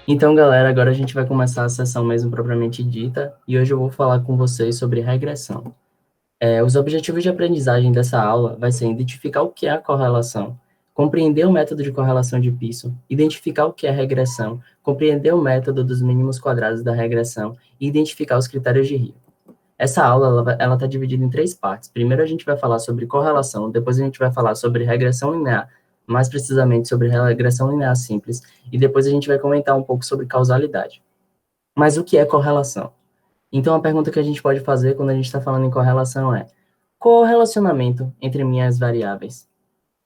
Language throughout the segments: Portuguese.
Então, galera, agora a gente vai começar a sessão mesmo propriamente dita, e hoje eu vou falar com vocês sobre regressão. Os objetivos de aprendizagem dessa aula vai ser identificar o que é a correlação, compreender o método de correlação de Pearson, identificar o que é regressão, compreender o método dos mínimos quadrados da regressão e identificar os critérios de Rio. Essa aula ela está dividida em três partes. Primeiro a gente vai falar sobre correlação, depois a gente vai falar sobre regressão linear, mais precisamente sobre regressão linear simples, e depois a gente vai comentar um pouco sobre causalidade. Mas o que é correlação? Então a pergunta que a gente pode fazer quando a gente está falando em correlação é: qual é o relacionamento entre minhas variáveis?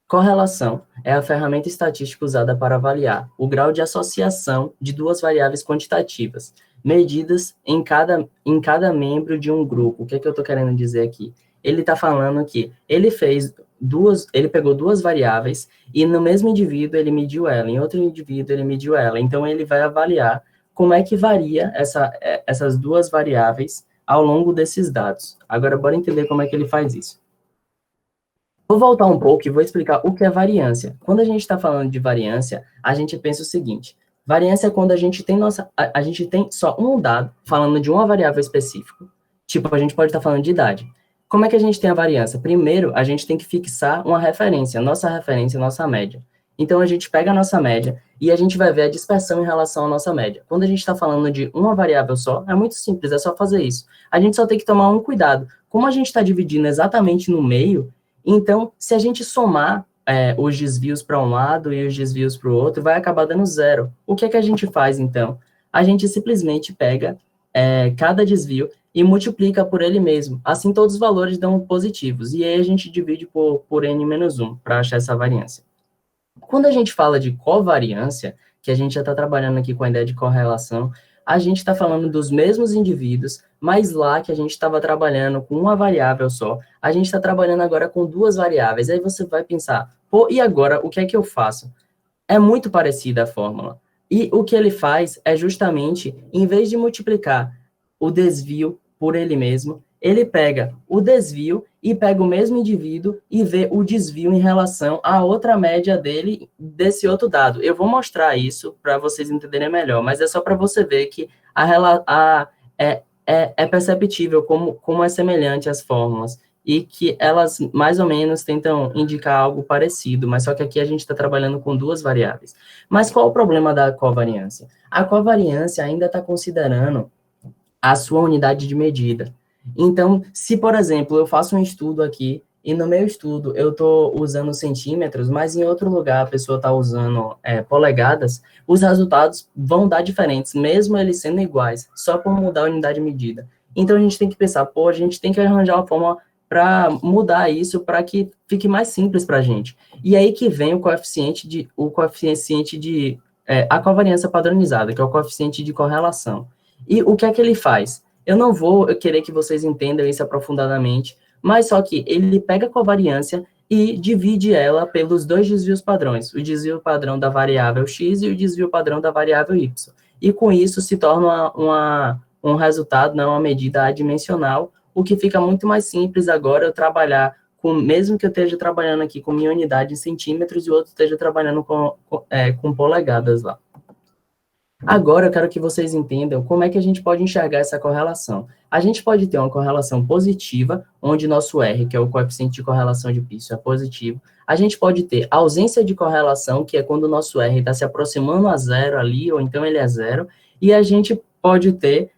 Correlação é a ferramenta estatística usada para avaliar o grau de associação de duas variáveis quantitativas, medidas em cada membro de um grupo. O que é que eu estou querendo dizer aqui? Ele está falando que ele pegou duas variáveis e no mesmo indivíduo ele mediu ela, em outro indivíduo ele mediu ela. Então ele vai avaliar como é que varia essas duas variáveis ao longo desses dados. Agora, bora entender como é que ele faz isso. Vou voltar um pouco e vou explicar o que é variância. Quando a gente está falando de variância, a gente pensa o seguinte: variância é quando a gente tem só um dado falando de uma variável específica. Tipo, a gente pode estar falando de idade. Como é que a gente tem a variância? Primeiro, a gente tem que fixar uma referência, nossa média. Então, a gente pega a nossa média e a gente vai ver a dispersão em relação à nossa média. Quando a gente está falando de uma variável só, é muito simples, é só fazer isso. A gente só tem que tomar um cuidado. Como a gente está dividindo exatamente no meio, então, se a gente somar os desvios para um lado e os desvios para o outro, vai acabar dando zero. O que é que a gente faz, então? A gente simplesmente pega cada desvio e multiplica por ele mesmo. Assim, todos os valores dão positivos. E aí a gente divide por n-1 para achar essa variância. Quando a gente fala de covariância, que a gente já está trabalhando aqui com a ideia de correlação, a gente está falando dos mesmos indivíduos, mas lá que a gente estava trabalhando com uma variável só, a gente está trabalhando agora com duas variáveis. Aí você vai pensar, pô, e agora o que é que eu faço? É muito parecida a fórmula. E o que ele faz é justamente, em vez de multiplicar o desvio por ele mesmo, ele pega o desvio e pega o mesmo indivíduo e vê o desvio em relação à outra média dele, desse outro dado. Eu vou mostrar isso para vocês entenderem melhor, mas é só para você ver que é perceptível como é semelhante as fórmulas e que elas mais ou menos tentam indicar algo parecido, mas só que aqui a gente está trabalhando com duas variáveis. Mas qual o problema da covariância? A covariância ainda está considerando a sua unidade de medida. Então, se, por exemplo, eu faço um estudo aqui, e no meu estudo eu estou usando centímetros, mas em outro lugar a pessoa está usando polegadas, os resultados vão dar diferentes, mesmo eles sendo iguais, só por mudar a unidade de medida. Então, a gente tem que pensar, pô, a gente tem que arranjar uma forma para mudar isso, para que fique mais simples para a gente. E aí que vem a covariância padronizada, que é o coeficiente de correlação. E o que é que ele faz? Eu não vou querer que vocês entendam isso aprofundadamente, mas só que ele pega a covariância e divide ela pelos dois desvios padrões, o desvio padrão da variável x e o desvio padrão da variável y. E com isso se torna um resultado, não uma medida adimensional, o que fica muito mais simples agora eu trabalhar mesmo que eu esteja trabalhando aqui com minha unidade em centímetros e o outro esteja trabalhando com polegadas lá. Agora eu quero que vocês entendam como é que a gente pode enxergar essa correlação. A gente pode ter uma correlação positiva, onde nosso R, que é o coeficiente de correlação de Pearson, é positivo. A gente pode ter ausência de correlação, que é quando o nosso R está se aproximando a zero ali, ou então ele é zero. E a gente pode ter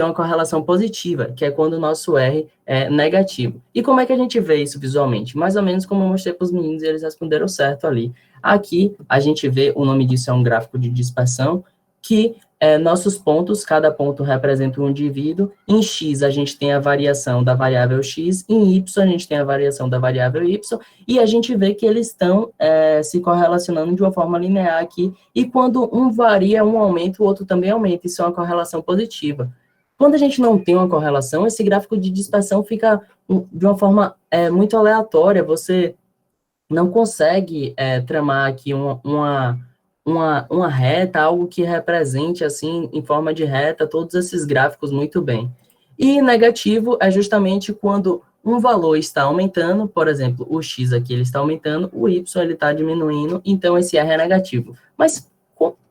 uma correlação positiva, que é quando o nosso R é negativo. E como é que a gente vê isso visualmente? Mais ou menos como eu mostrei para os meninos e eles responderam certo ali. Aqui, a gente vê, o nome disso é um gráfico de dispersão, que nossos pontos, cada ponto representa um indivíduo. Em x, a gente tem a variação da variável x, em y, a gente tem a variação da variável y, e a gente vê que eles estão se correlacionando de uma forma linear aqui, e quando um varia, um aumenta, o outro também aumenta. Isso é uma correlação positiva. Quando a gente não tem uma correlação, esse gráfico de dispersão fica de uma forma muito aleatória, você não consegue tramar aqui uma reta, algo que represente, assim, em forma de reta, todos esses gráficos muito bem. E negativo é justamente quando um valor está aumentando, por exemplo, o x aqui ele está aumentando, o y ele está diminuindo, então esse R é negativo. Mas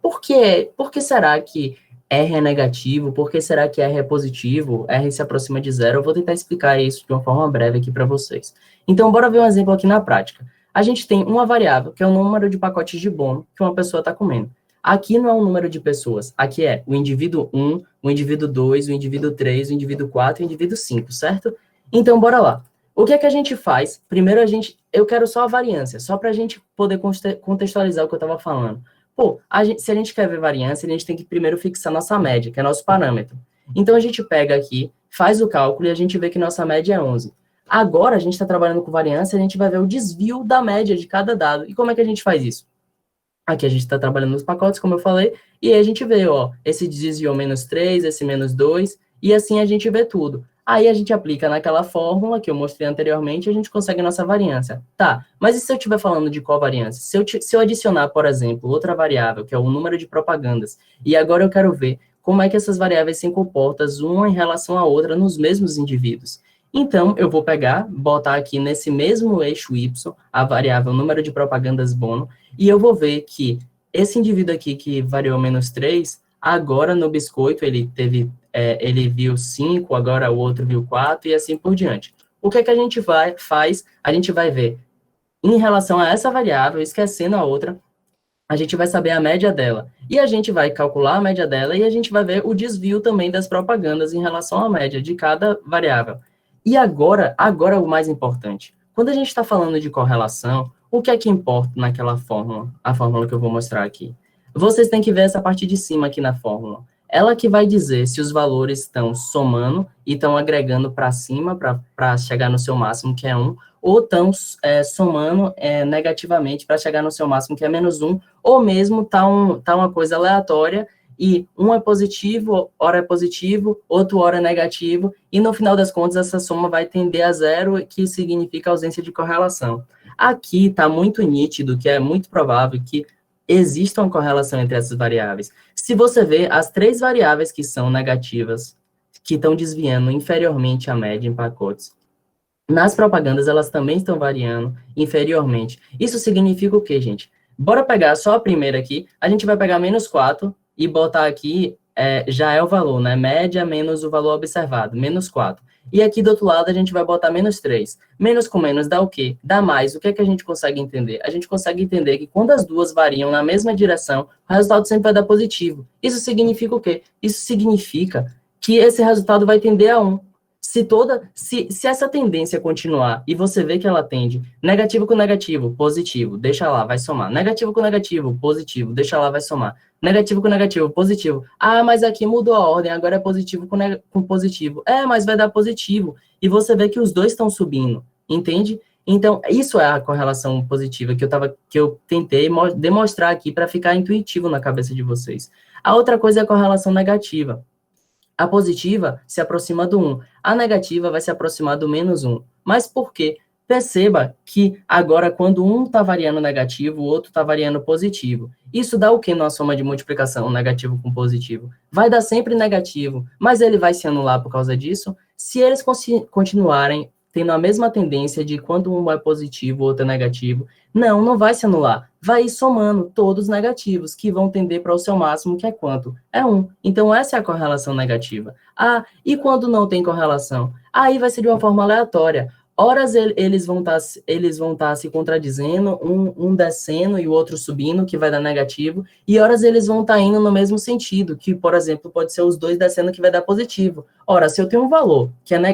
Por que será que R é negativo? Por que será que R é positivo? R se aproxima de zero. Eu vou tentar explicar isso de uma forma breve aqui para vocês. Então, bora ver um exemplo aqui na prática. A gente tem uma variável, que é o número de pacotes de bolo que uma pessoa está comendo. Aqui não é o número de pessoas, aqui é o indivíduo 1, o indivíduo 2, o indivíduo 3, o indivíduo 4 e o indivíduo 5, certo? Então, bora lá. O que é que a gente faz? Primeiro, eu quero só a variância, só para a gente poder contextualizar o que eu estava falando. Pô, se a gente quer ver variância, a gente tem que primeiro fixar nossa média, que é nosso parâmetro. Então, a gente pega aqui, faz o cálculo e a gente vê que nossa média é 11. Agora, a gente está trabalhando com variância, a gente vai ver o desvio da média de cada dado. E como é que a gente faz isso? Aqui a gente está trabalhando nos pacotes, como eu falei, e aí a gente vê, ó, esse desviou -3, esse -2, e assim a gente vê tudo. Aí a gente aplica naquela fórmula que eu mostrei anteriormente e a gente consegue a nossa variância. Tá, mas e se eu estiver falando de covariância? Se eu adicionar, por exemplo, outra variável, que é o número de propagandas, e agora eu quero ver como é que essas variáveis se comportam uma em relação à outra nos mesmos indivíduos. Então, eu vou pegar, botar aqui nesse mesmo eixo y, a variável número de propagandas bono, e eu vou ver que esse indivíduo aqui que variou -3, agora no biscoito ele viu 5, agora o outro viu 4 e assim por diante. O que é que a gente faz? A gente vai ver em relação a essa variável, esquecendo a outra, a gente vai saber a média dela. E a gente vai calcular a média dela e a gente vai ver o desvio também das propagandas em relação à média de cada variável. E agora o mais importante. Quando a gente está falando de correlação, o que é que importa naquela fórmula? A fórmula que eu vou mostrar aqui. Vocês têm que ver essa parte de cima aqui na fórmula. Ela que vai dizer se os valores estão somando e estão agregando para cima para chegar no seu máximo, que é 1, ou estão somando negativamente para chegar no seu máximo, que é -1, ou mesmo tá uma coisa aleatória e um é positivo, hora é positivo, outro hora é negativo, e no final das contas essa soma vai tender a zero, que significa ausência de correlação. Aqui está muito nítido que é muito provável que exista uma correlação entre essas variáveis. Se você ver as 3 variáveis que são negativas, que estão desviando inferiormente à média em pacotes, nas propagandas elas também estão variando inferiormente. Isso significa o quê, gente? Bora pegar só a primeira aqui, a gente vai pegar -4 e botar aqui, já é o valor, né? Média menos o valor observado, -4. E aqui do outro lado a gente vai botar -3. Menos com menos dá o quê? Dá mais. O que é que a gente consegue entender? A gente consegue entender que quando as duas variam na mesma direção, o resultado sempre vai dar positivo. Isso significa o quê? Isso significa que esse resultado vai tender a 1. Se essa tendência continuar e você vê que ela tende negativo com negativo, positivo, deixa lá, vai somar. Negativo com negativo, positivo, deixa lá, vai somar. Negativo com negativo, positivo. Ah, mas aqui mudou a ordem, agora é positivo com positivo. Mas vai dar positivo. E você vê que os dois estão subindo, entende? Então, isso é a correlação positiva que eu tentei demonstrar aqui para ficar intuitivo na cabeça de vocês. A outra coisa é a correlação negativa. A positiva se aproxima do 1, a negativa vai se aproximar do -1. Mas por quê? Perceba que agora, quando um está variando negativo, o outro está variando positivo. Isso dá o que na soma de multiplicação, negativo com positivo? Vai dar sempre negativo, mas ele vai se anular por causa disso? Se eles continuarem tendo a mesma tendência de quando um é positivo, o outro é negativo, não vai se anular. Vai ir somando todos os negativos, que vão tender para o seu máximo, que é quanto? É 1. Então, essa é a correlação negativa. Ah, e quando não tem correlação? Aí vai ser de uma forma aleatória. Horas eles vão estar se contradizendo, um descendo e o outro subindo, que vai dar negativo, e horas eles vão estar indo no mesmo sentido, que, por exemplo, pode ser os dois descendo que vai dar positivo. Ora, se eu tenho um valor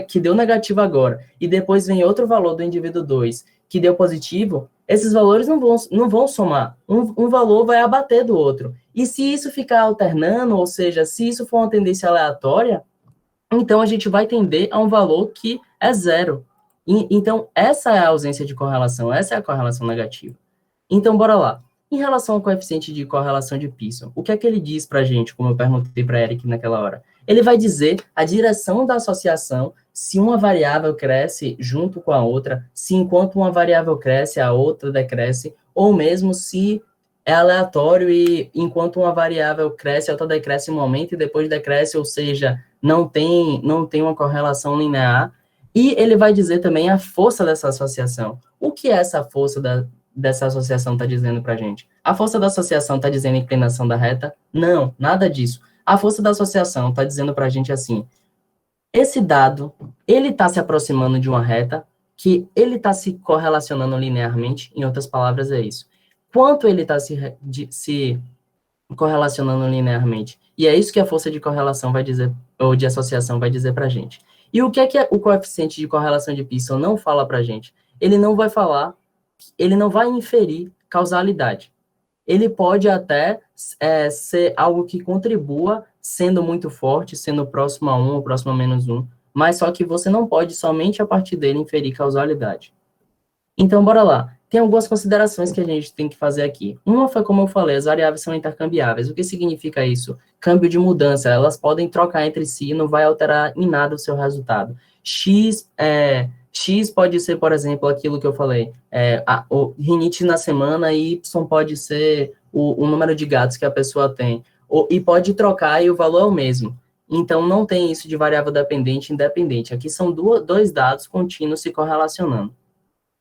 que deu negativo agora, e depois vem outro valor do indivíduo 2, que deu positivo, esses valores não vão somar. Um valor vai abater do outro. E se isso ficar alternando, ou seja, se isso for uma tendência aleatória, então a gente vai tender a um valor que é zero. Então, essa é a ausência de correlação, essa é a correlação negativa. Então, bora lá. Em relação ao coeficiente de correlação de Pearson, o que é que ele diz para a gente, como eu perguntei para Eric naquela hora? Ele vai dizer a direção da associação, se uma variável cresce junto com a outra, se enquanto uma variável cresce, a outra decresce, ou mesmo se é aleatório e enquanto uma variável cresce, a outra decresce um momento e depois decresce, ou seja, não tem uma correlação linear. E ele vai dizer também a força dessa associação. O que é essa força dessa associação está dizendo para a gente? A força da associação está dizendo a inclinação da reta? Não, nada disso. A força da associação está dizendo para a gente assim, esse dado, ele está se aproximando de uma reta, que ele está se correlacionando linearmente, em outras palavras, é isso. Quanto ele está se correlacionando linearmente? E é isso que a força de correlação vai dizer, ou de associação vai dizer para a gente. E o que é o coeficiente de correlação de Pearson não fala para a gente? Ele não vai falar, ele não vai inferir causalidade. Ele pode até ser algo que contribua, sendo muito forte, sendo próximo a 1 ou próximo a menos 1, mas só que você não pode somente a partir dele inferir causalidade. Então, bora lá. Tem algumas considerações que a gente tem que fazer aqui. Uma foi, como eu falei, as variáveis são intercambiáveis. O que significa isso? Câmbio de mudança. Elas podem trocar entre si e não vai alterar em nada o seu resultado. X pode ser, por exemplo, aquilo que eu falei, o rinite na semana, e Y pode ser o número de gatos que a pessoa tem. E pode trocar e o valor é o mesmo. Então, não tem isso de variável dependente e independente. Aqui são dois dados contínuos se correlacionando.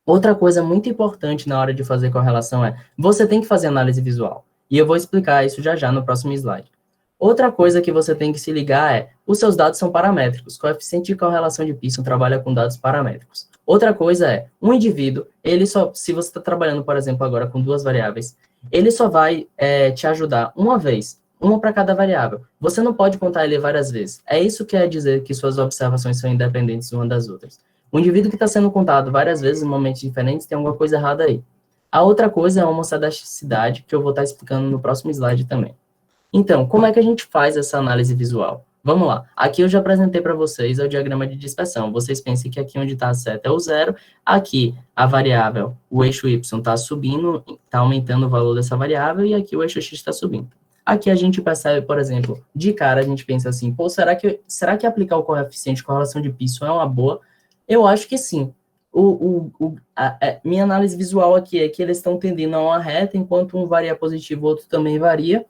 Outra coisa muito importante na hora de fazer correlação é, você tem que fazer análise visual. E eu vou explicar isso já já no próximo slide. Outra coisa que você tem que se ligar é, os seus dados são paramétricos. Coeficiente de correlação de Pearson trabalha com dados paramétricos. Outra coisa é, um indivíduo, ele só, se você está trabalhando, por exemplo, agora com duas variáveis, ele só vai te ajudar uma vez, uma para cada variável. Você não pode contar ele várias vezes. É isso que quer dizer que suas observações são independentes uma das outras. O indivíduo que está sendo contado várias vezes em momentos diferentes tem alguma coisa errada aí. A outra coisa é a homocedaticidade, que eu vou estar explicando no próximo slide também. Então, como é que a gente faz essa análise visual? Vamos lá. Aqui eu já apresentei para vocês o diagrama de dispersão. Vocês pensem que aqui onde está a seta é o zero, aqui a variável, o eixo y está subindo, está aumentando o valor dessa variável, e aqui o eixo x está subindo. Aqui a gente percebe, por exemplo, de cara a gente pensa assim, pô, será que aplicar o coeficiente de correlação de Pearson é uma boa? Eu acho que sim. Minha análise visual aqui é que eles estão tendendo a uma reta, enquanto um varia positivo, o outro também varia,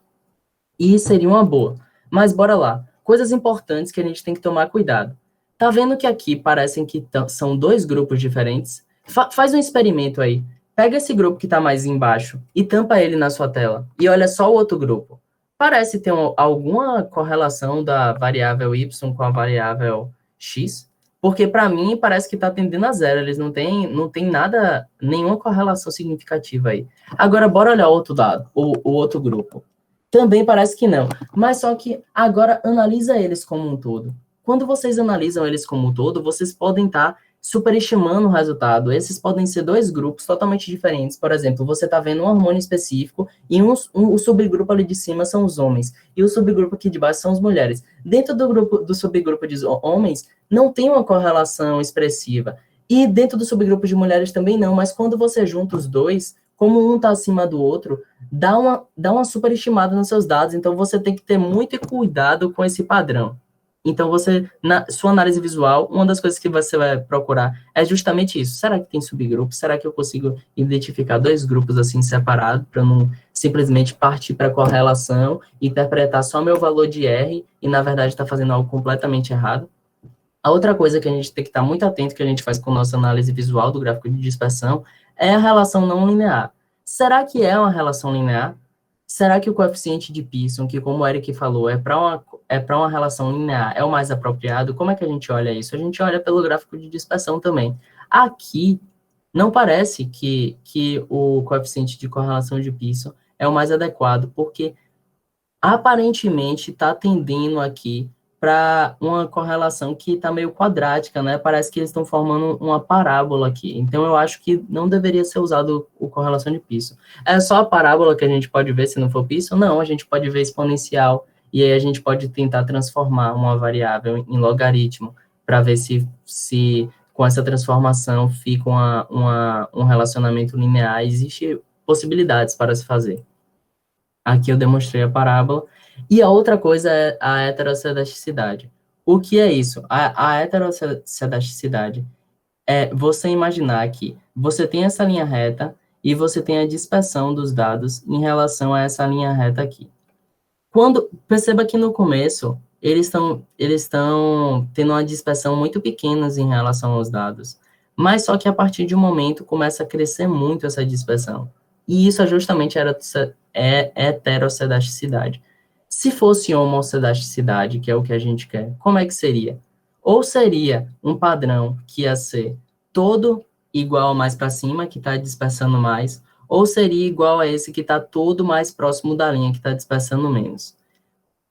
e seria uma boa. Mas bora lá. Coisas importantes que a gente tem que tomar cuidado. Tá vendo que aqui parecem que são dois grupos diferentes? Faz um experimento aí. Pega esse grupo que está mais embaixo e tampa ele na sua tela. E olha só o outro grupo. Parece ter alguma correlação da variável y com a variável x? Porque, para mim, parece que está tendendo a zero. Eles não têm nada, nenhuma correlação significativa aí. Agora, bora olhar o outro lado, o outro grupo. Também parece que não. Mas só que agora analisa eles como um todo. Quando vocês analisam eles como um todo, vocês podem estar superestimando o resultado. Esses podem ser dois grupos totalmente diferentes. Por exemplo, você está vendo um hormônio específico e o subgrupo ali de cima são os homens e o subgrupo aqui de baixo são as mulheres. Dentro do subgrupo de homens, não tem uma correlação expressiva. E dentro do subgrupo de mulheres também não, mas quando você junta os dois, como um está acima do outro, dá uma superestimada nos seus dados. Então, você tem que ter muito cuidado com esse padrão. Então, na sua análise visual, uma das coisas que você vai procurar é justamente isso. Será que tem subgrupos? Será que eu consigo identificar dois grupos assim separados, para não simplesmente partir para a correlação, interpretar só meu valor de R e, na verdade, estar fazendo algo completamente errado? A outra coisa que a gente tem que estar muito atento, que a gente faz com nossa análise visual do gráfico de dispersão, é a relação não linear. Será que é uma relação linear? Será que o coeficiente de Pearson, que como o Eric falou, é para uma relação linear, é o mais apropriado? Como é que a gente olha isso? A gente olha pelo gráfico de dispersão também. Aqui, não parece que o coeficiente de correlação de Pearson é o mais adequado, porque aparentemente está tendendo aqui para uma correlação que está meio quadrática, né? Parece que eles estão formando uma parábola aqui. Então, eu acho que não deveria ser usado o correlação de Pearson. É só a parábola que a gente pode ver se não for Pearson? Não, a gente pode ver exponencial, e aí a gente pode tentar transformar uma variável em logaritmo, para ver se com essa transformação fica um relacionamento linear. Existem possibilidades para se fazer. Aqui eu demonstrei a parábola. E a outra coisa é a heterocedaticidade. O que é isso? A heterocedaticidade é você imaginar que você tem essa linha reta e você tem a dispersão dos dados em relação a essa linha reta aqui. Perceba que no começo, eles estão tendo uma dispersão muito pequena em relação aos dados. Mas só que a partir de um momento começa a crescer muito essa dispersão. E isso é justamente a heterocedaticidade. Se fosse homocedaticidade, que é o que a gente quer, como é que seria? Ou seria um padrão que ia ser todo igual mais para cima, que está dispersando mais, ou seria igual a esse que está todo mais próximo da linha, que está dispersando menos.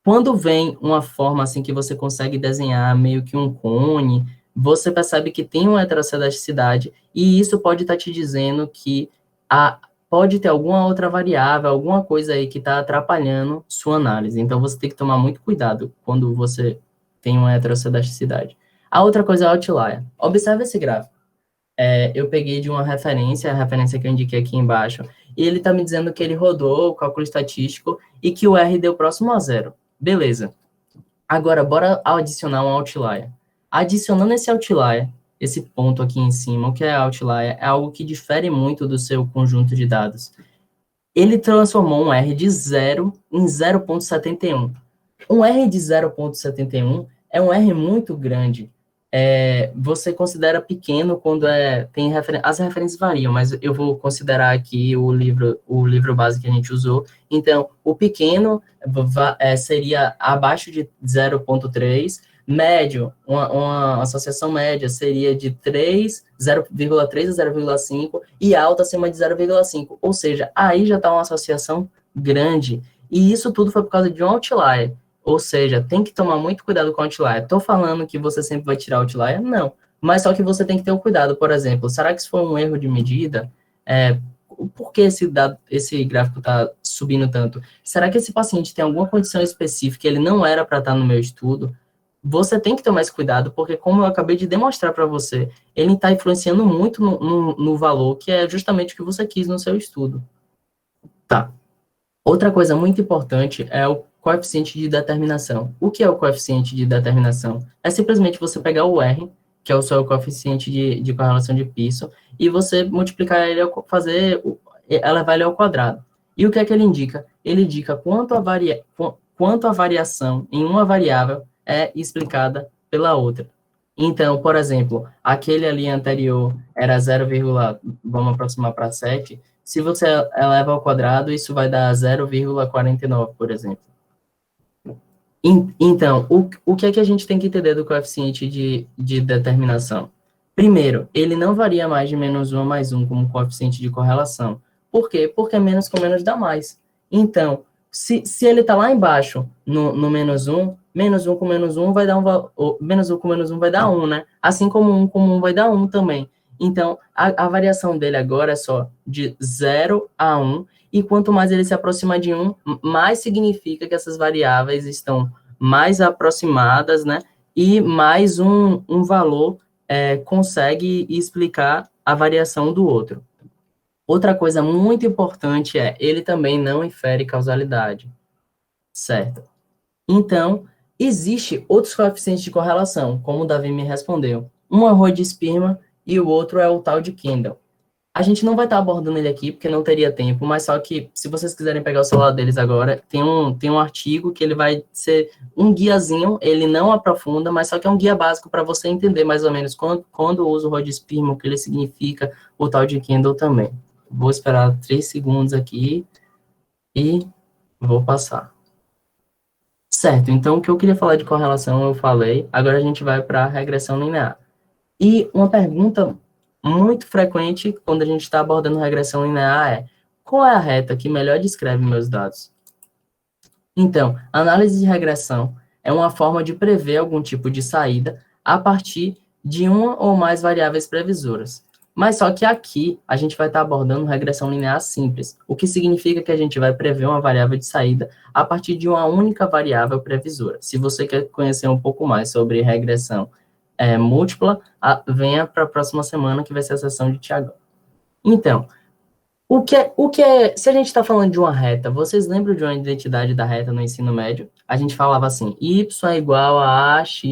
Quando vem uma forma assim que você consegue desenhar meio que um cone, você percebe que tem uma heterocedaticidade, e isso pode estar te dizendo que pode ter alguma outra variável, alguma coisa aí que está atrapalhando sua análise. Então, você tem que tomar muito cuidado quando você tem uma heterocedaticidade. A outra coisa é o outlier. Observe esse gráfico. Eu peguei de uma referência, a referência que eu indiquei aqui embaixo, e ele está me dizendo que ele rodou o cálculo estatístico e que o R deu próximo a zero. Beleza. Agora, bora adicionar um outlier. Adicionando esse outlier, esse ponto aqui em cima, o que é outlier? É algo que difere muito do seu conjunto de dados. Ele transformou um R de 0 em 0,71. Um R de 0,71 é um R muito grande. Você considera pequeno quando tem as referências variam, mas eu vou considerar aqui o livro base que a gente usou. Então, o pequeno seria abaixo de 0,3, médio, uma associação média seria de 0,3 a 0,5 e alta acima de 0,5. Ou seja, aí já está uma associação grande. E isso tudo foi por causa de um outlier. Ou seja, tem que tomar muito cuidado com o outlier. Estou falando que você sempre vai tirar o outlier? Não. Mas só que você tem que ter um cuidado. Por exemplo, será que se for um erro de medida, por que esse gráfico está subindo tanto? Será que esse paciente tem alguma condição específica, ele não era para estar no meu estudo? Você tem que tomar esse cuidado, porque como eu acabei de demonstrar para você, ele está influenciando muito no valor, que é justamente o que você quis no seu estudo. Tá. Outra coisa muito importante é o coeficiente de determinação. O que é o coeficiente de determinação? É simplesmente você pegar o R, que é o seu coeficiente de correlação de Pearson, e você multiplicar ele, elevar ele ao quadrado. E o que é que ele indica? Ele indica quanto a variação em uma variável é explicada pela outra. Então, por exemplo, aquele ali anterior era 0, vamos aproximar para 7. Se você eleva ao quadrado, isso vai dar 0,49, por exemplo. Então, o que é que a gente tem que entender do coeficiente de determinação? Primeiro, ele não varia mais de -1 a +1 como coeficiente de correlação. Por quê? Porque menos com menos dá mais. Então, se ele está lá embaixo, no -1, -1 com -1 vai dar -1 com -1 vai dar 1, né? Assim como 1 com 1 vai dar 1 também. Então, a variação dele agora é só de 0 a 1, e quanto mais ele se aproxima de 1, mais significa que essas variáveis estão mais aproximadas, né? E mais um valor consegue explicar a variação do outro. Outra coisa muito importante ele também não infere causalidade, certo? Então, existe outros coeficientes de correlação, como o Davi me respondeu. Um é o Rhodes-Spearman e o outro é o tal de Kendall. A gente não vai estar abordando ele aqui, porque não teria tempo, mas só que, se vocês quiserem pegar o celular deles agora, tem um artigo que ele vai ser um guiazinho, ele não aprofunda, mas só que é um guia básico para você entender mais ou menos quando usa o Rhodes-Spearman, o que ele significa, o tal de Kendall também. Vou esperar 3 segundos aqui e vou passar. Certo, então o que eu queria falar de correlação eu falei, agora a gente vai para a regressão linear. E uma pergunta muito frequente quando a gente está abordando regressão linear qual é a reta que melhor descreve meus dados? Então, a análise de regressão é uma forma de prever algum tipo de saída a partir de uma ou mais variáveis previsoras. Mas só que aqui a gente vai estar abordando regressão linear simples, o que significa que a gente vai prever uma variável de saída a partir de uma única variável previsora. Se você quer conhecer um pouco mais sobre regressão múltipla, venha para a próxima semana, que vai ser a sessão de Thiago. Então, se a gente está falando de uma reta, vocês lembram de uma identidade da reta no ensino médio? A gente falava assim, y é igual a ax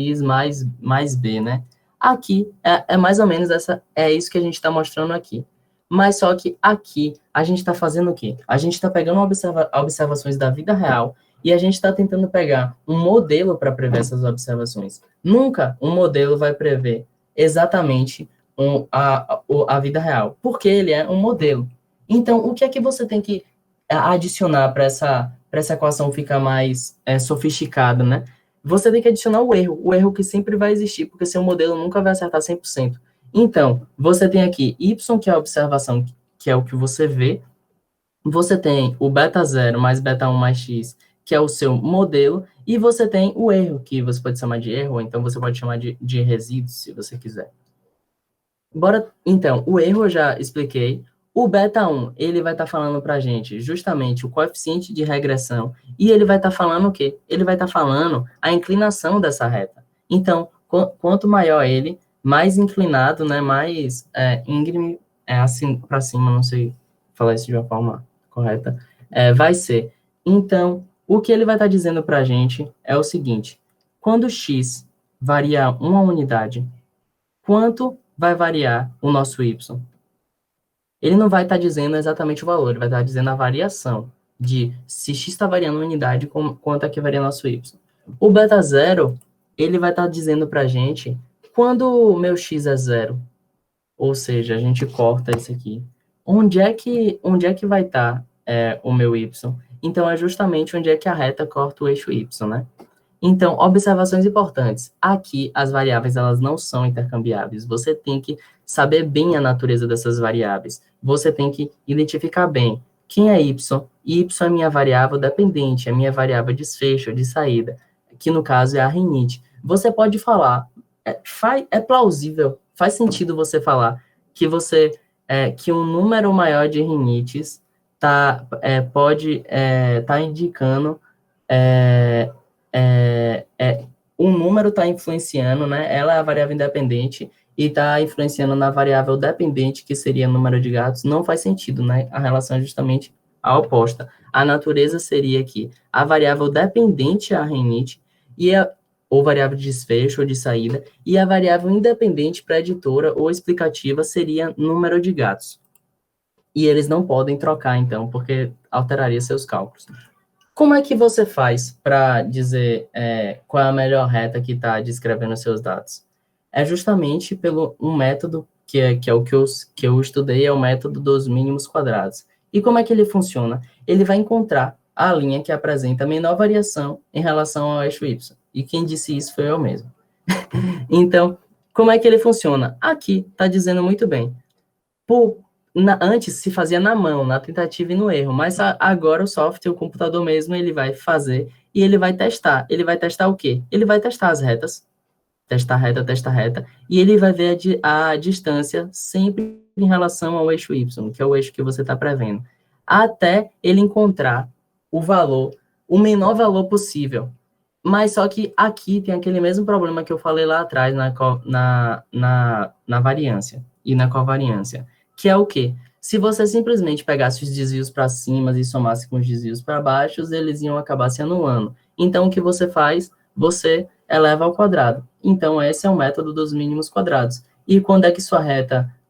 mais b, né? Aqui, mais ou menos isso que a gente está mostrando aqui. Mas só que aqui, a gente está fazendo o quê? A gente está pegando observações da vida real e a gente está tentando pegar um modelo para prever essas observações. Nunca um modelo vai prever exatamente a vida real, porque ele é um modelo. Então, o que é que você tem que adicionar para essa equação ficar mais sofisticada, né? Você tem que adicionar o erro que sempre vai existir, porque seu modelo nunca vai acertar 100%. Então, você tem aqui y, que é a observação, que é o que você vê, você tem o beta 0 mais beta 1 mais x, que é o seu modelo, e você tem o erro, que você pode chamar de erro, ou então você pode chamar de resíduo, se você quiser. Então, o erro eu já expliquei. O beta 1, ele vai estar falando para a gente justamente o coeficiente de regressão, e ele vai estar falando o quê? Ele vai estar falando a inclinação dessa reta. Então, quanto maior ele, mais inclinado, né, mais íngreme, assim para cima, não sei falar isso de uma forma correta, vai ser. Então, o que ele vai estar dizendo para a gente é o seguinte: quando x varia uma unidade, quanto vai variar o nosso y? Ele não vai estar dizendo exatamente o valor, ele vai estar dizendo a variação de se x está variando uma unidade, quanto é que varia nosso y. O beta zero, ele vai estar dizendo para a gente quando o meu x é zero, ou seja, a gente corta isso aqui. Onde é que vai estar o meu y? Então, é justamente onde é que a reta corta o eixo y, né? Então, observações importantes. Aqui, as variáveis, elas não são intercambiáveis. Você tem que saber bem a natureza dessas variáveis. Você tem que identificar bem quem é y. Y é minha variável dependente, é minha variável desfecho, de saída, que no caso é a rinite. Você pode falar, é plausível, faz sentido você falar que um número maior de rinites pode estar indicando o número está influenciando, né? Ela é a variável independente e está influenciando na variável dependente, que seria o número de gatos. Não faz sentido, né? A relação é justamente a oposta. A natureza seria que a variável dependente é a rinite, ou variável de desfecho ou de saída, e a variável independente preditora ou explicativa seria número de gatos. E eles não podem trocar, então, porque alteraria seus cálculos. Como é que você faz para dizer qual é a melhor reta que está descrevendo os seus dados? É justamente pelo um método que é o que eu estudei, é o método dos mínimos quadrados. E como é que ele funciona? Ele vai encontrar a linha que apresenta a menor variação em relação ao eixo y. E quem disse isso foi eu mesmo. Então, como é que ele funciona? Aqui está dizendo muito bem. Antes se fazia na mão, na tentativa e no erro, mas agora o software, o computador mesmo, ele vai fazer e ele vai testar. Ele vai testar o quê? Ele vai testar as retas, testa reta, e ele vai ver a distância sempre em relação ao eixo Y, que é o eixo que você está prevendo, até ele encontrar o valor, o menor valor possível. Mas só que aqui tem aquele mesmo problema que eu falei lá atrás na variância e na covariância, que é o quê? Se você simplesmente pegasse os desvios para cima e somasse com os desvios para baixo, eles iam acabar se anulando. Então, o que você faz? Você eleva ao quadrado. Então, esse é o método dos mínimos quadrados. E quando é que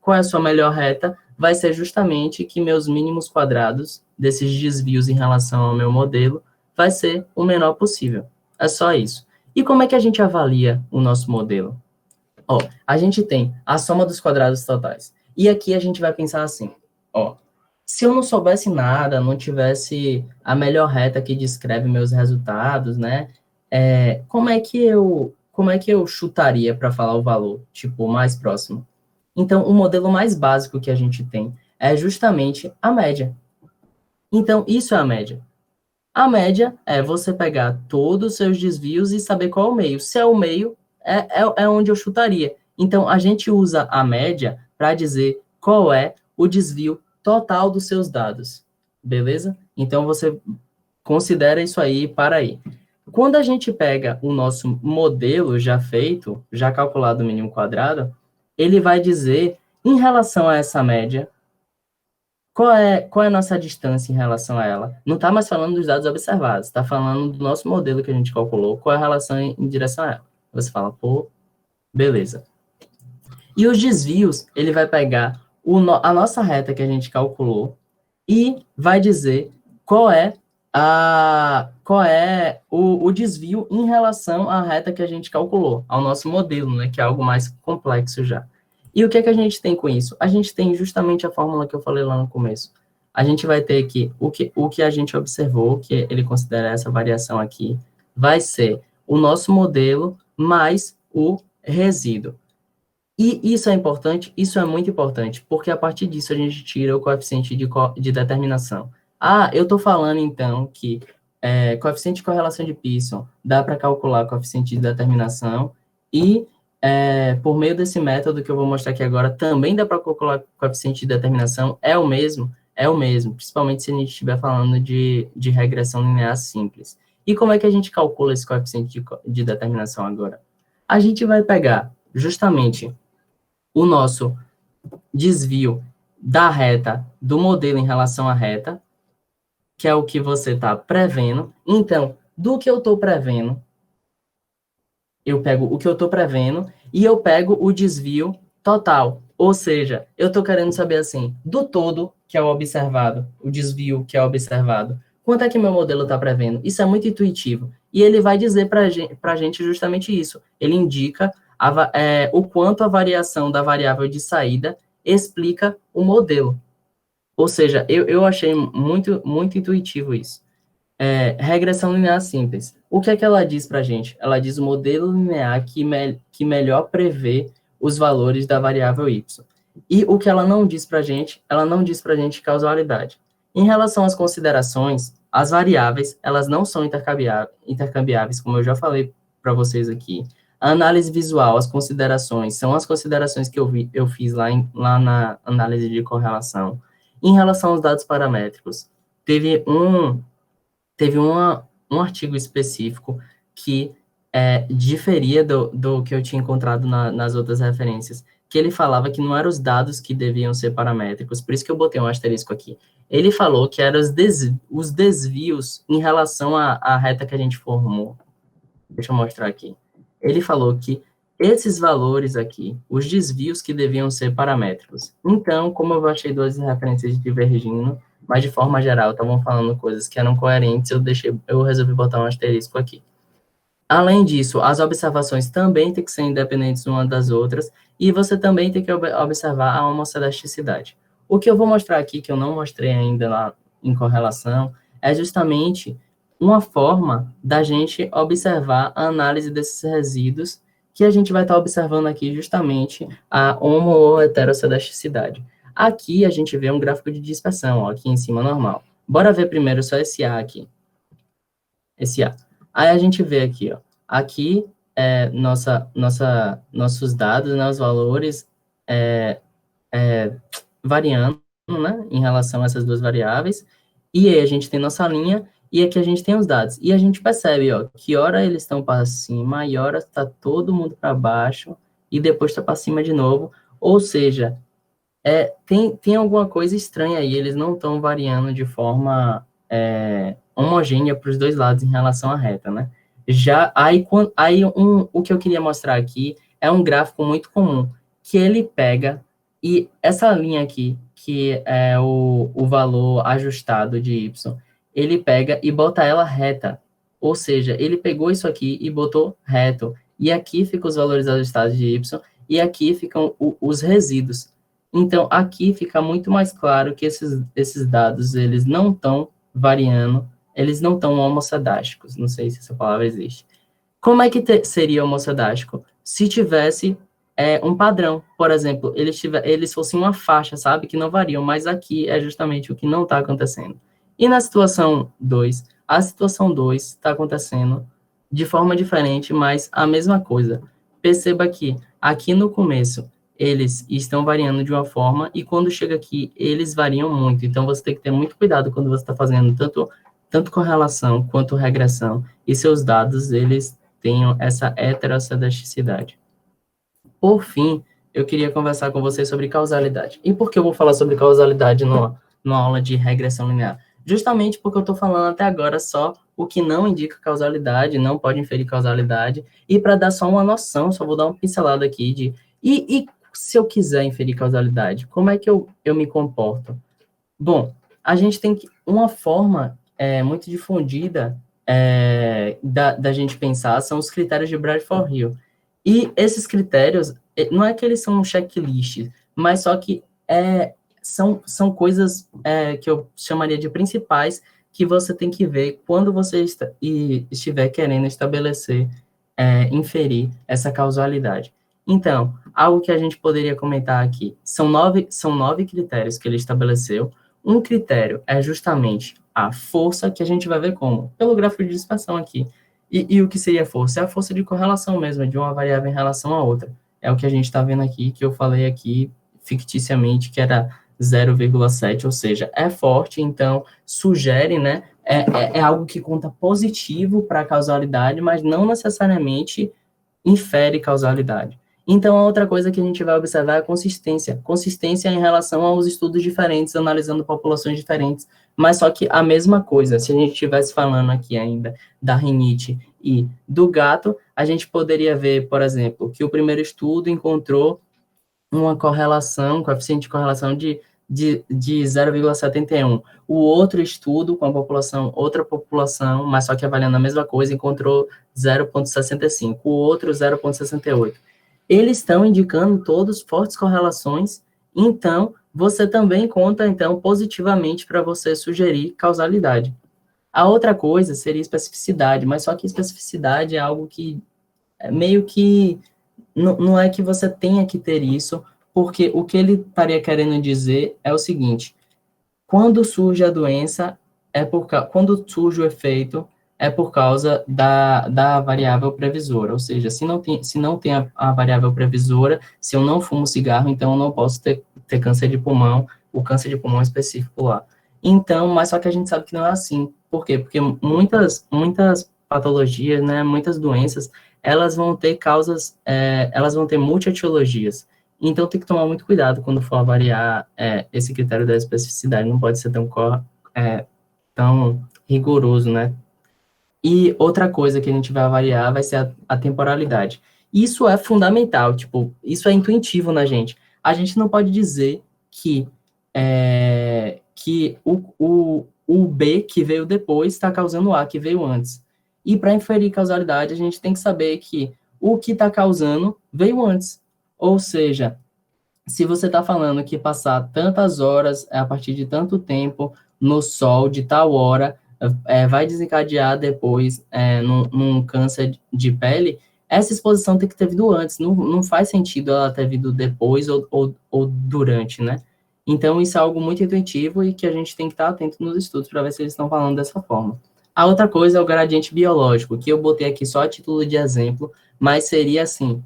qual é a sua melhor reta? Vai ser justamente que meus mínimos quadrados, desses desvios em relação ao meu modelo, vai ser o menor possível. É só isso. E como é que a gente avalia o nosso modelo? A gente tem a soma dos quadrados totais. E aqui a gente vai pensar assim, se eu não soubesse nada, não tivesse a melhor reta que descreve meus resultados, né? Como é que eu chutaria para falar o valor, tipo, mais próximo? Então, o modelo mais básico que a gente tem é justamente a média. Então, isso é a média. A média é você pegar todos os seus desvios e saber qual é o meio. Se é o meio, é onde eu chutaria. Então, a gente usa a média para dizer qual é o desvio total dos seus dados. Beleza? Então, você considera isso aí e para aí. Quando a gente pega o nosso modelo já feito, já calculado o mínimo quadrado, ele vai dizer, em relação a essa média, qual é a nossa distância em relação a ela? Não está mais falando dos dados observados, está falando do nosso modelo que a gente calculou, qual é a relação em direção a ela. Você fala, beleza. E os desvios, ele vai pegar a nossa reta que a gente calculou e vai dizer qual é o desvio em relação à reta que a gente calculou, ao nosso modelo, né, que é algo mais complexo já. E o que é que a gente tem com isso? A gente tem justamente a fórmula que eu falei lá no começo. A gente vai ter que o que a gente observou, que ele considera essa variação aqui, vai ser o nosso modelo mais o resíduo. E isso é importante, isso é muito importante, porque a partir disso a gente tira o coeficiente de determinação. Ah, eu estou falando então que coeficiente de correlação de Pearson dá para calcular coeficiente de determinação e por meio desse método que eu vou mostrar aqui agora, também dá para calcular coeficiente de determinação, é o mesmo, principalmente se a gente estiver falando de regressão linear simples. E como é que a gente calcula esse coeficiente de determinação agora? A gente vai pegar justamente o nosso desvio da reta, do modelo em relação à reta, que é o que você está prevendo. Então, do que eu estou prevendo, eu pego o que eu estou prevendo e eu pego o desvio total. Ou seja, eu estou querendo saber assim, do todo que é o observado, o desvio que é observado, quanto é que meu modelo está prevendo? Isso é muito intuitivo. E ele vai dizer para a gente justamente isso. Ele indica o quanto a variação da variável de saída explica o modelo. Ou seja, eu achei muito, muito intuitivo isso. Regressão linear simples. O que é que ela diz para a gente? Ela diz o modelo linear que melhor prevê os valores da variável y. E o que ela não diz para a gente? Ela não diz para a gente causalidade. Em relação às considerações, as variáveis, elas não são intercambiáveis, como eu já falei para vocês aqui. A análise visual, as considerações, são as considerações que eu fiz lá na análise de correlação. Em relação aos dados paramétricos, teve um artigo específico que diferia do que eu tinha encontrado nas outras referências, que ele falava que não eram os dados que deviam ser paramétricos, por isso que eu botei um asterisco aqui. Ele falou que eram os desvios em relação à reta que a gente formou. Deixa eu mostrar aqui. Ele falou que esses valores aqui, os desvios que deviam ser paramétricos. Então, como eu achei duas referências divergindo, mas de forma geral estavam falando coisas que eram coerentes, eu resolvi botar um asterisco aqui. Além disso, as observações também têm que ser independentes umas das outras, e você também tem que observar a homocelasticidade. O que eu vou mostrar aqui, que eu não mostrei ainda lá em correlação, é justamente uma forma da gente observar a análise desses resíduos, que a gente vai estar observando aqui justamente a homo ou heterocelasticidade. Aqui a gente vê um gráfico de dispersão, ó, aqui em cima normal. Bora ver primeiro só esse A aqui. Esse A. Aí a gente vê aqui, ó. Aqui nossos dados, né, os valores variando, né, em relação a essas duas variáveis. E aí a gente tem nossa linha e aqui a gente tem os dados. E a gente percebe, ó, que hora eles estão para cima e hora está todo mundo para baixo e depois está para cima de novo. Ou seja, tem alguma coisa estranha aí, eles não estão variando de forma homogênea para os dois lados em relação à reta, né? O que eu queria mostrar aqui é um gráfico muito comum, que ele pega, e essa linha aqui, que é o valor ajustado de y, ele pega e bota ela reta, ou seja, ele pegou isso aqui e botou reto, e aqui ficam os valores ajustados de y, e aqui ficam os resíduos. Então, aqui fica muito mais claro que esses dados, eles não estão variando, eles não estão homocedásticos, não sei se essa palavra existe. Como é que seria homocedástico? Se tivesse um padrão, por exemplo, eles fossem uma faixa, sabe, que não variam, mas aqui é justamente o que não está acontecendo. E na situação 2, a situação 2 está acontecendo de forma diferente, mas a mesma coisa. Perceba que aqui no começo, eles estão variando de uma forma, e quando chega aqui, eles variam muito. Então, você tem que ter muito cuidado quando você está fazendo tanto correlação quanto regressão, e seus dados, eles tenham essa heterossedasticidade. Por fim, eu queria conversar com vocês sobre causalidade. E por que eu vou falar sobre causalidade numa aula de regressão linear? Justamente porque eu estou falando até agora só o que não indica causalidade, não pode inferir causalidade, e para dar só uma noção, só vou dar uma pincelada aqui de... E se eu quiser inferir causalidade, como é que eu me comporto? Bom, a gente tem uma forma muito difundida da gente pensar são os critérios de Bradford-Hill. E esses critérios, não é que eles são um checklist, mas só que são coisas que eu chamaria de principais que você tem que ver quando você estiver querendo estabelecer, inferir essa causalidade. Então, algo que a gente poderia comentar aqui, são nove critérios que ele estabeleceu. Um critério é justamente a força, que a gente vai ver como? Pelo gráfico de dispersão aqui. E o que seria força? É a força de correlação mesmo, de uma variável em relação à outra. É o que a gente está vendo aqui, que eu falei aqui ficticiamente, que era 0,7, ou seja, é forte, então sugere, né, é algo que conta positivo para a causalidade, mas não necessariamente infere causalidade. Então, a outra coisa que a gente vai observar é a consistência. Consistência em relação aos estudos diferentes, analisando populações diferentes, mas só que a mesma coisa, se a gente estivesse falando aqui ainda da rinite e do gato, a gente poderia ver, por exemplo, que o primeiro estudo encontrou uma correlação, coeficiente de correlação de 0,71. O outro estudo com a população, outra população, mas só que avaliando a mesma coisa, encontrou 0,65. O outro 0,68. Eles estão indicando todos fortes correlações, então você também conta então positivamente para você sugerir causalidade. A outra coisa seria especificidade, mas só que especificidade é algo que meio que não é que você tenha que ter isso, porque o que ele estaria querendo dizer é o seguinte: quando surge a doença, quando surge o efeito, é por causa da variável previsora. Ou seja, se não tem a variável previsora, se eu não fumo cigarro, então eu não posso ter câncer de pulmão, o câncer de pulmão específico lá. Então, mas só que a gente sabe que não é assim. Por quê? Porque muitas patologias, né, muitas doenças, elas vão ter causas, elas vão ter multietiologias. Então, tem que tomar muito cuidado quando for avaliar esse critério da especificidade. Não pode ser tão rigoroso, né? E outra coisa que a gente vai avaliar vai ser a temporalidade. Isso é fundamental, tipo, isso é intuitivo na gente. A gente não pode dizer que o B que veio depois está causando o A que veio antes. E para inferir causalidade, a gente tem que saber que o que está causando veio antes. Ou seja, se você está falando que passar tantas horas a partir de tanto tempo no sol de tal hora vai desencadear depois num câncer de pele, essa exposição tem que ter vindo antes. Não faz sentido ela ter vindo depois ou durante, né? Então, isso é algo muito intuitivo e que a gente tem que estar atento nos estudos para ver se eles estão falando dessa forma. A outra coisa é o gradiente biológico, que eu botei aqui só a título de exemplo, mas seria assim,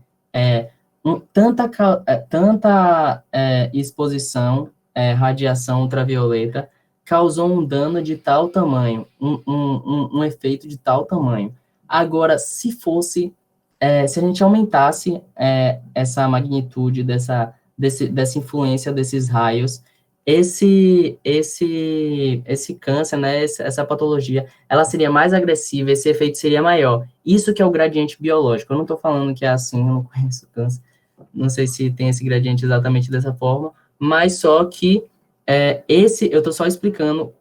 tanta exposição, radiação ultravioleta, causou um dano de tal tamanho, um efeito de tal tamanho. Agora, se a gente aumentasse essa magnitude dessa influência desses raios, esse câncer, né, essa patologia, ela seria mais agressiva, esse efeito seria maior. Isso que é o gradiente biológico. Eu não estou falando que é assim, eu não conheço câncer, não sei se tem esse gradiente exatamente dessa forma, mas só que eu estou só explicando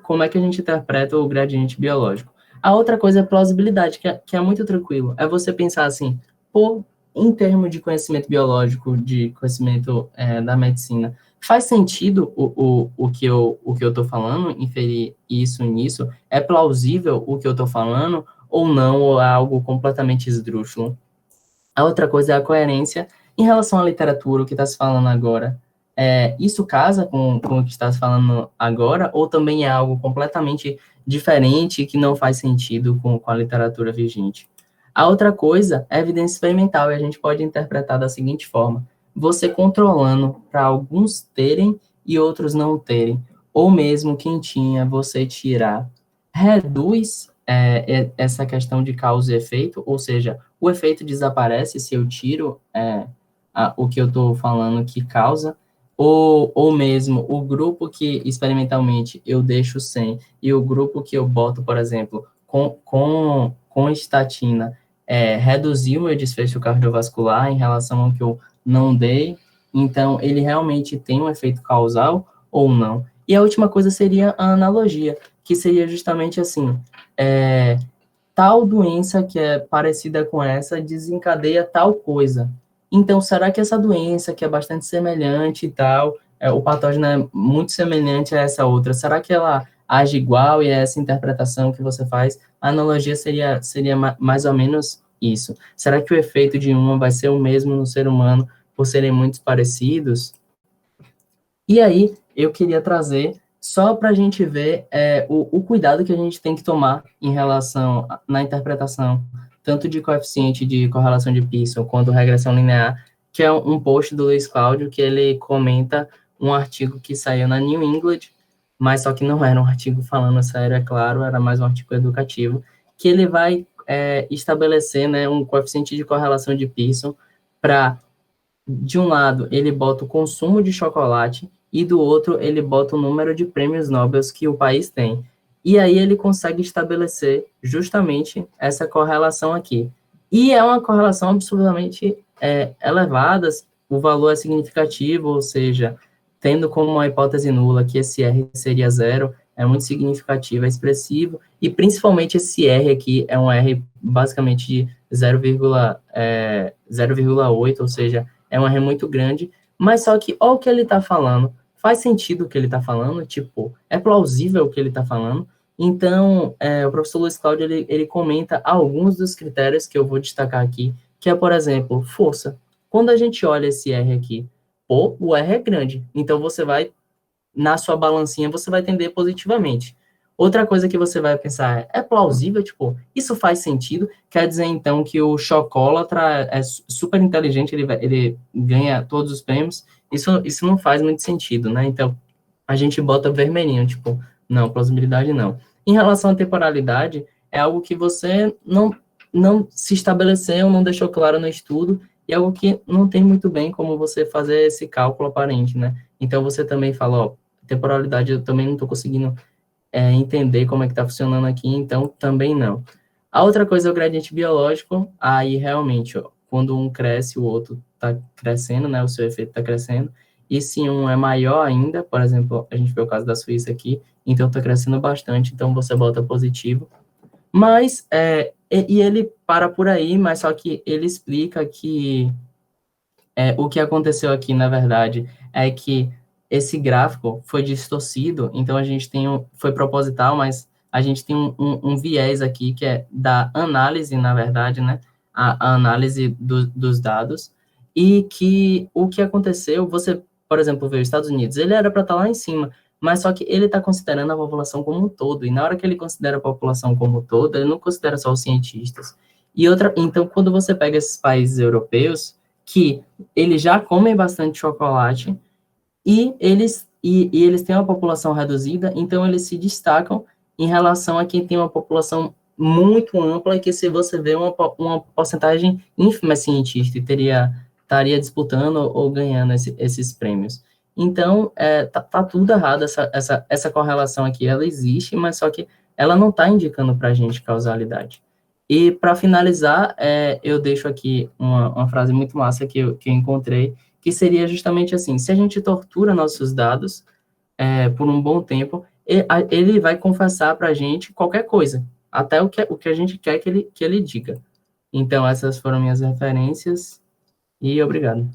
como é que a gente interpreta o gradiente biológico. A outra coisa é plausibilidade, que é muito tranquilo. É você pensar assim, pô, em termos de conhecimento biológico, de conhecimento da medicina, faz sentido o que eu estou falando, inferir isso nisso? É plausível o que eu estou falando ou não, ou é algo completamente esdrúxulo? A outra coisa é a coerência em relação à literatura, o que está se falando agora. Isso casa com o que está se falando agora, ou também é algo completamente diferente que não faz sentido com a literatura vigente? A outra coisa é evidência experimental, e a gente pode interpretar da seguinte forma: você controlando para alguns terem e outros não terem, ou mesmo quem tinha, você tirar, reduz essa questão de causa e efeito, ou seja, o efeito desaparece se eu tiro o que eu estou falando que causa, ou mesmo o grupo que experimentalmente eu deixo sem e o grupo que eu boto, por exemplo, com estatina, reduziu o meu desfecho cardiovascular em relação ao que eu não dei, então ele realmente tem um efeito causal ou não. E a última coisa seria a analogia, que seria justamente assim, tal doença que é parecida com essa desencadeia tal coisa. Então, será que essa doença, que é bastante semelhante e tal, o patógeno é muito semelhante a essa outra, será que ela age igual e é essa interpretação que você faz? A analogia seria mais ou menos isso. Será que o efeito de uma vai ser o mesmo no ser humano por serem muito parecidos? E aí, eu queria trazer, só para a gente ver o cuidado que a gente tem que tomar em relação na interpretação, tanto de coeficiente de correlação de Pearson quanto regressão linear, que é um post do Luiz Cláudio, que ele comenta um artigo que saiu na New England, mas só que não era um artigo falando sério, é claro, era mais um artigo educativo, que ele vai estabelecer, né, um coeficiente de correlação de Pearson para, de um lado, ele bota o consumo de chocolate e do outro ele bota o número de prêmios Nobel que o país tem. E aí ele consegue estabelecer justamente essa correlação aqui. E é uma correlação absolutamente elevada, o valor é significativo, ou seja, tendo como uma hipótese nula que esse R seria zero, é muito significativo, é expressivo, e principalmente esse R aqui é um R basicamente de 0,8, ou seja, é um R muito grande, mas só que, olha o que ele está falando, faz sentido o que ele está falando, tipo, é plausível o que ele está falando. Então, o professor Luiz Cláudio, ele comenta alguns dos critérios que eu vou destacar aqui, que é, por exemplo, força. Quando a gente olha esse R aqui, pô, o R é grande, então você vai, na sua balancinha, você vai tender positivamente. Outra coisa que você vai pensar é plausível, tipo, isso faz sentido? Quer dizer, então, que o chocolatra é super inteligente, ele ganha todos os prêmios? Isso não faz muito sentido, né? Então, a gente bota vermelhinho, tipo, não, plausibilidade não. Em relação à temporalidade, é algo que você não se estabeleceu, não deixou claro no estudo, e é algo que não tem muito bem como você fazer esse cálculo aparente, né? Então, você também fala, ó, temporalidade eu também não estou conseguindo entender como é que está funcionando aqui, então também não. A outra coisa é o gradiente biológico, aí realmente, ó, quando um cresce, o outro está crescendo, né, o seu efeito está crescendo, e se um é maior ainda, por exemplo, a gente vê o caso da Suíça aqui, então está crescendo bastante, então você bota positivo, mas, e ele para por aí, mas só que ele explica que o que aconteceu aqui, na verdade, é que esse gráfico foi distorcido, então a gente tem foi proposital, mas a gente tem um viés aqui que é da análise, na verdade, né? A análise dos dados, e que o que aconteceu, você, por exemplo, vê os Estados Unidos, ele era para estar lá em cima, mas só que ele está considerando a população como um todo, e na hora que ele considera a população como um todo, ele não considera só os cientistas. E outra, então, quando você pega esses países europeus, que eles já comem bastante chocolate e eles têm uma população reduzida, então eles se destacam em relação a quem tem uma população muito ampla e que se você vê uma porcentagem ínfima cientista e estaria disputando ou ganhando esses prêmios. Então, tá tudo errado, essa correlação aqui, ela existe, mas só que ela não está indicando para a gente causalidade. E, para finalizar, eu deixo aqui uma frase muito massa que eu encontrei, que seria justamente assim: se a gente tortura nossos dados por um bom tempo, ele vai confessar para a gente qualquer coisa, até o que a gente quer que ele diga. Então, essas foram minhas referências, e obrigado.